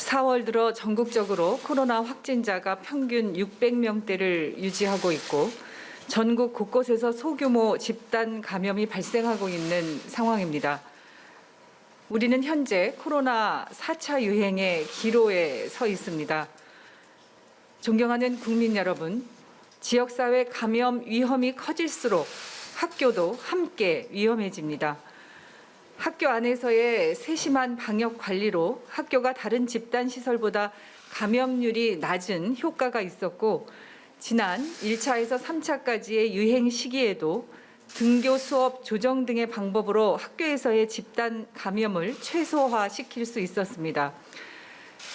4월 들어 전국적으로 코로나 확진자가 평균 600명대를 유지하고 있고 전국 곳곳에서 소규모 집단 감염이 발생하고 있는 상황입니다. 우리는 현재 코로나 4차 유행의 기로에 서 있습니다. 존경하는 국민 여러분, 지역사회 감염 위험이 커질수록 학교도 함께 위험해집니다. 학교 안에서의 세심한 방역 관리로 학교가 다른 집단 시설보다 감염률이 낮은 효과가 있었고, 지난 1차에서 3차까지의 유행 시기에도 등교 수업 조정 등의 방법으로 학교에서의 집단 감염을 최소화시킬 수 있었습니다.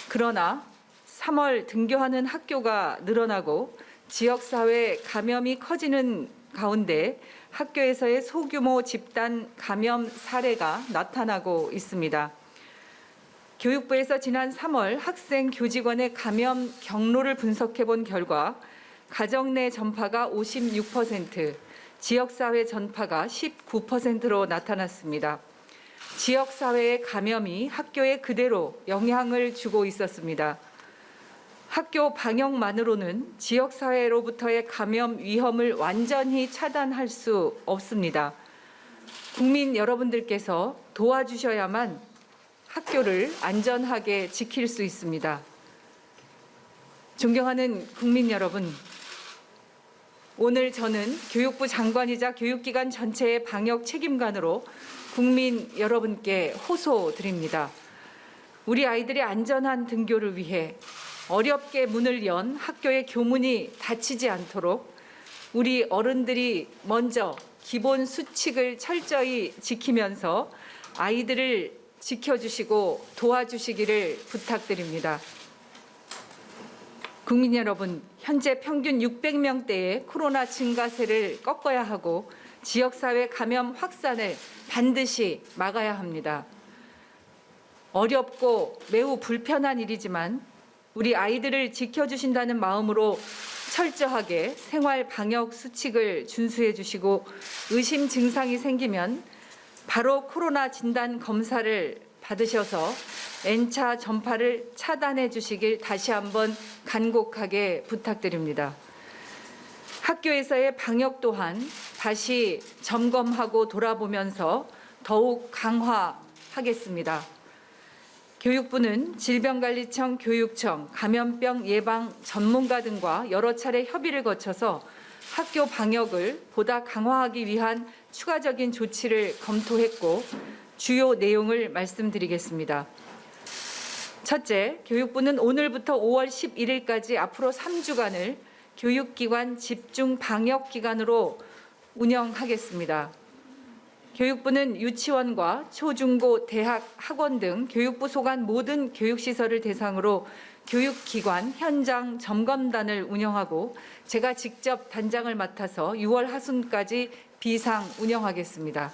그러나 3월 등교하는 학교가 늘어나고 지역사회 감염이 커지는 가운데 학교에서의 소규모 집단 감염 사례가 나타나고 있습니다. 교육부에서 지난 3월 학생 교직원의 감염 경로를 분석해 본 결과 가정 내 전파가 56%, 지역사회 전파가 19%로 나타났습니다. 지역사회의 감염이 학교에 그대로 영향을 주고 있었습니다. 학교 방역만으로는 지역사회로부터의 감염 위험을 완전히 차단할 수 없습니다. 국민 여러분들께서 도와주셔야만 학교를 안전하게 지킬 수 있습니다. 존경하는 국민 여러분, 오늘 저는 교육부 장관이자 교육기관 전체의 방역 책임관으로 국민 여러분께 호소드립니다. 우리 아이들의 안전한 등교를 위해 어렵게 문을 연 학교의 교문이 닫히지 않도록 우리 어른들이 먼저 기본 수칙을 철저히 지키면서 아이들을 지켜주시고 도와주시기를 부탁드립니다. 국민 여러분, 현재 평균 600명대의 코로나 증가세를 꺾어야 하고 지역사회 감염 확산을 반드시 막아야 합니다. 어렵고 매우 불편한 일이지만 우리 아이들을 지켜주신다는 마음으로 철저하게 생활 방역 수칙을 준수해 주시고 의심 증상이 생기면 바로 코로나 진단 검사를 받으셔서 N차 전파를 차단해 주시길 다시 한번 간곡하게 부탁드립니다. 학교에서의 방역 또한 다시 점검하고 돌아보면서 더욱 강화하겠습니다. 교육부는 질병관리청, 교육청, 감염병 예방 전문가 등과 여러 차례 협의를 거쳐서 학교 방역을 보다 강화하기 위한 추가적인 조치를 검토했고 주요 내용을 말씀드리겠습니다. 첫째, 교육부는 오늘부터 5월 11일까지 앞으로 3주간을 교육기관 집중 방역기간으로 운영하겠습니다. 교육부는 유치원과 초중고, 대학, 학원 등 교육부 소관 모든 교육시설을 대상으로 교육기관 현장 점검단을 운영하고 제가 직접 단장을 맡아서 6월 하순까지 비상 운영하겠습니다.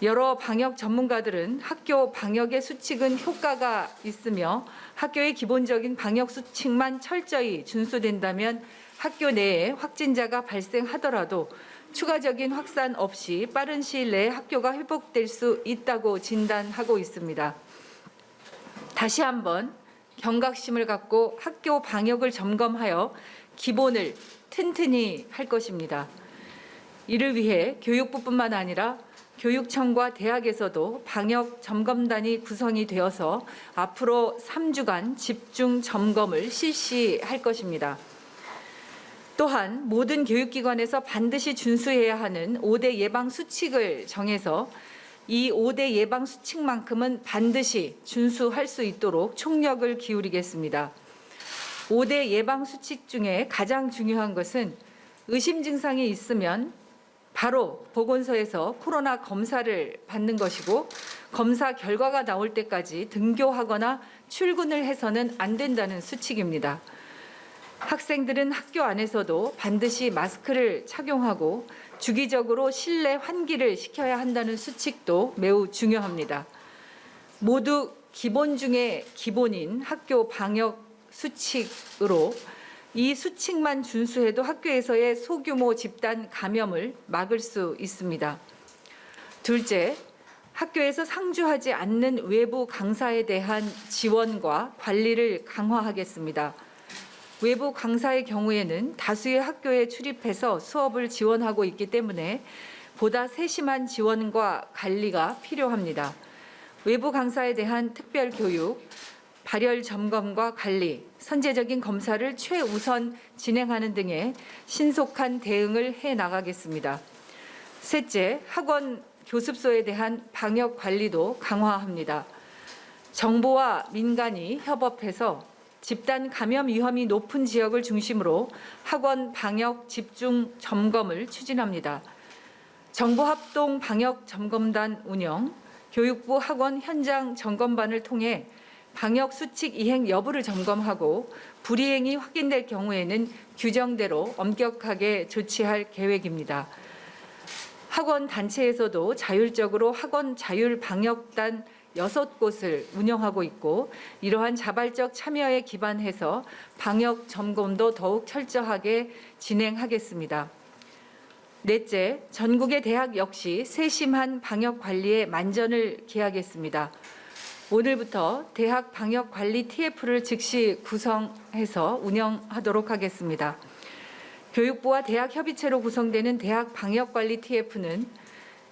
여러 방역 전문가들은 학교 방역의 수칙은 효과가 있으며 학교의 기본적인 방역 수칙만 철저히 준수된다면 학교 내에 확진자가 발생하더라도 추가적인 확산 없이 빠른 시일 내에 학교가 회복될 수 있다고 진단하고 있습니다. 다시 한번 경각심을 갖고 학교 방역을 점검하여 기본을 튼튼히 할 것입니다. 이를 위해 교육부뿐만 아니라 교육청과 대학에서도 방역 점검단이 구성이 되어서 앞으로 3주간 집중 점검을 실시할 것입니다. 또한 모든 교육기관에서 반드시 준수해야 하는 5대 예방 수칙을 정해서 이 5대 예방 수칙만큼은 반드시 준수할 수 있도록 총력을 기울이겠습니다. 5대 예방 수칙 중에 가장 중요한 것은 의심 증상이 있으면 바로 보건소에서 코로나 검사를 받는 것이고 검사 결과가 나올 때까지 등교하거나 출근을 해서는 안 된다는 수칙입니다. 학생들은 학교 안에서도 반드시 마스크를 착용하고 주기적으로 실내 환기를 시켜야 한다는 수칙도 매우 중요합니다. 모두 기본 중에 기본인 학교 방역 수칙으로 이 수칙만 준수해도 학교에서의 소규모 집단 감염을 막을 수 있습니다. 둘째, 학교에서 상주하지 않는 외부 강사에 대한 지원과 관리를 강화하겠습니다. 외부 강사의 경우에는 다수의 학교에 출입해서 수업을 지원하고 있기 때문에 보다 세심한 지원과 관리가 필요합니다. 외부 강사에 대한 특별 교육, 발열 점검과 관리, 선제적인 검사를 최우선 진행하는 등의 신속한 대응을 해 나가겠습니다. 셋째, 학원 교습소에 대한 방역 관리도 강화합니다. 정부와 민간이 협업해서 집단 감염 위험이 높은 지역을 중심으로 학원 방역 집중 점검을 추진합니다. 정부 합동 방역 점검단 운영, 교육부 학원 현장 점검반을 통해 방역 수칙 이행 여부를 점검하고 불이행이 확인될 경우에는 규정대로 엄격하게 조치할 계획입니다. 학원 단체에서도 자율적으로 학원 자율 방역단 6곳을 운영하고 있고 이러한 자발적 참여에 기반해서 방역 점검도 더욱 철저하게 진행하겠습니다. 넷째, 전국의 대학 역시 세심한 방역 관리에 만전을 기하겠습니다. 오늘부터 대학 방역 관리 TF를 즉시 구성해서 운영하도록 하겠습니다. 교육부와 대학 협의체로 구성되는 대학 방역 관리 TF는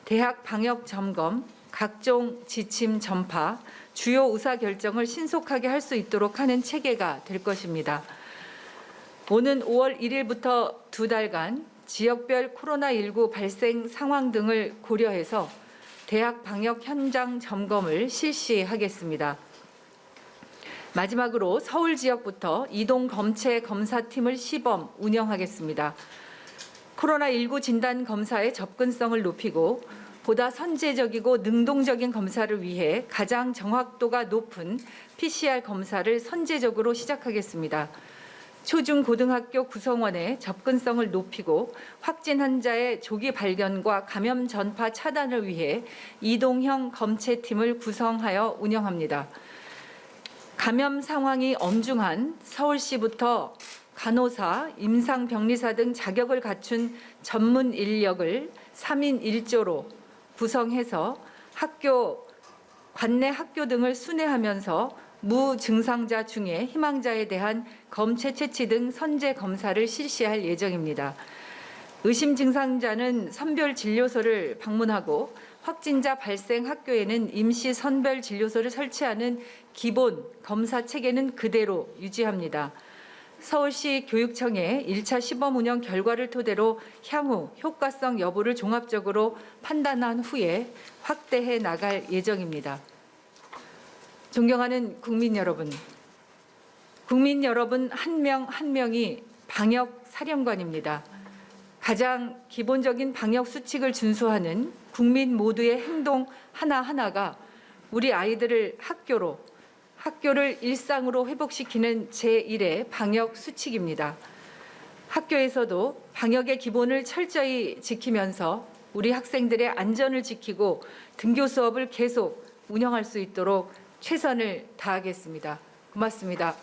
대학 방역 점검, 각종 지침 전파, 주요 의사 결정을 신속하게 할 수 있도록 하는 체계가 될 것입니다. 오는 5월 1일부터 2달간 지역별 코로나19 발생 상황 등을 고려해서 대학 방역 현장 점검을 실시하겠습니다. 마지막으로 서울 지역부터 이동 검체 검사팀을 시범 운영하겠습니다. 코로나19 진단 검사의 접근성을 높이고 보다 선제적이고 능동적인 검사를 위해 가장 정확도가 높은 PCR 검사를 선제적으로 시작하겠습니다. 초중고등학교 구성원의 접근성을 높이고 확진 환자의 조기 발견과 감염 전파 차단을 위해 이동형 검체팀을 구성하여 운영합니다. 감염 상황이 엄중한 서울시부터 간호사, 임상병리사 등 자격을 갖춘 전문 인력을 3인 1조로 구성해서 학교, 관내 학교 등을 순회하면서 무증상자 중에 희망자에 대한 검체 채취 등 선제 검사를 실시할 예정입니다. 의심 증상자는 선별 진료소를 방문하고 확진자 발생 학교에는 임시 선별 진료소를 설치하는 기본 검사 체계는 그대로 유지합니다. 서울시 교육청의 1차 시범 운영 결과를 토대로 향후 효과성 여부를 종합적으로 판단한 후에 확대해 나갈 예정입니다. 존경하는 국민 여러분 한 명 한 명이 방역 사령관입니다. 가장 기본적인 방역 수칙을 준수하는 국민 모두의 행동 하나하나가 우리 아이들을 학교를 일상으로 회복시키는 제1의 방역 수칙입니다. 학교에서도 방역의 기본을 철저히 지키면서 우리 학생들의 안전을 지키고 등교 수업을 계속 운영할 수 있도록 최선을 다하겠습니다. 고맙습니다.